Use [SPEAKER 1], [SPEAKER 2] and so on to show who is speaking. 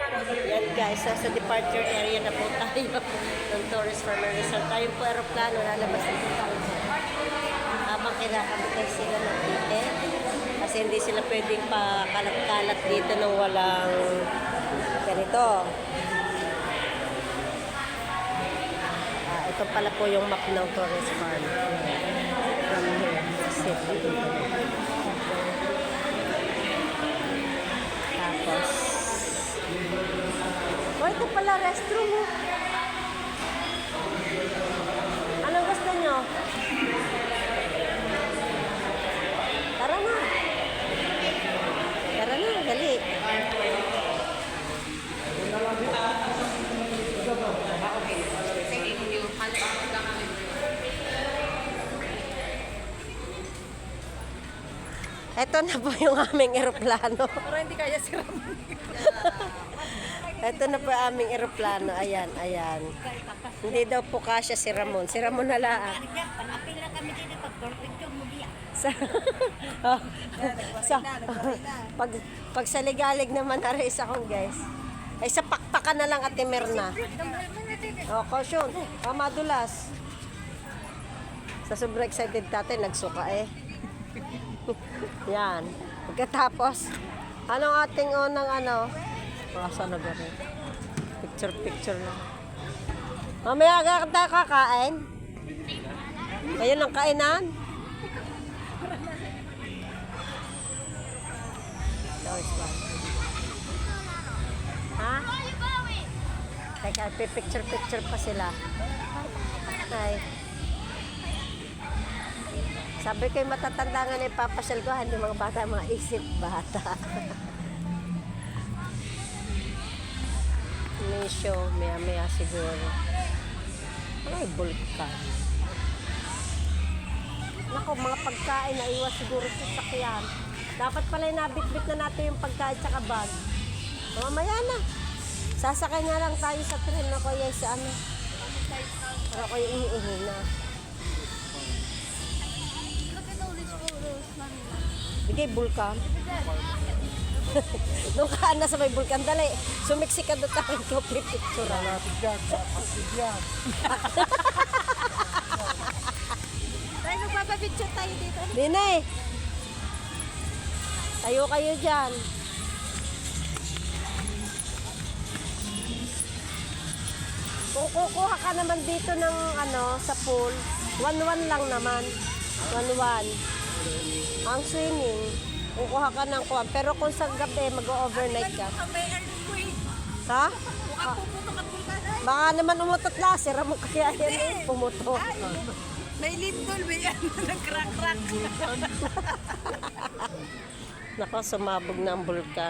[SPEAKER 1] Yan guys, so sa departure area na po tayo ng Torres Farmer Resort. Tayo po aeroplano, lalabas na po tayo. Habang kinakabitay sila ng ticket. Kasi hindi sila pwedeng pakalat-kalat dito nang walang ganito. Ito pala po yung map ng Torres Farm. From here, city. Tapos, ito pala restroom. Anong gusto nyo? Tara na. Tara na, dali. Ito na po yung aming eroplano.
[SPEAKER 2] Pero hindi kaya si Ramon.
[SPEAKER 1] Ito na po ang aming eroplano. Ayan, ayan. Hindi daw po kasya si Ramon. Si Ramon na lang.
[SPEAKER 2] Panapil na kami dito pag-picture mo diya.
[SPEAKER 1] Pag sa ligalig naman na rin isa kong guys. Ay sa pakpakan na lang Ate Merna. Oh, caution. Madulas. Sa sobrang excited tatay, nagsuka eh. Yan. Pagkatapos, anong ating unang ano? Saan na gano'n? Picture lang. Mamaya agad tayo kakain? Ayun ang kainan? Ha? Teka, picture pa sila. Ay. Sabi ko yung matatanda nga na ipapasyal ko, hindi mga bata, mga isip bata. May show, maya siguro. Ay, bulkan. Naku, mga pagkain na iwas siguro sa sakyan. Dapat pala nabitbit na natin yung pagkain sa bag. Mamaya na. Sasakay na lang tayo sa tren na kuya sa ano. Para ko yung iihi na. Bigay bulkan. Nung kaan na sa may bulkan, dali. Sumiksi ka doon tayo ko picture.
[SPEAKER 2] Tayo nagpapapicture tayo dito.
[SPEAKER 1] Dine. Tayo kayo dyan. Kung kukuha ka naman dito ng ano, sa pool, 1-1 lang naman. 1-1. Ang swimming, kukuha ka ng kuha. Pero kung sa gabi, mag-overnight ka. Ha? Baka naman umutot na. Sira mo kaya yan. Pumutot.
[SPEAKER 2] May lindol, may ano, nag-crack-crack.
[SPEAKER 1] Nako, sumabog na ang bulkan.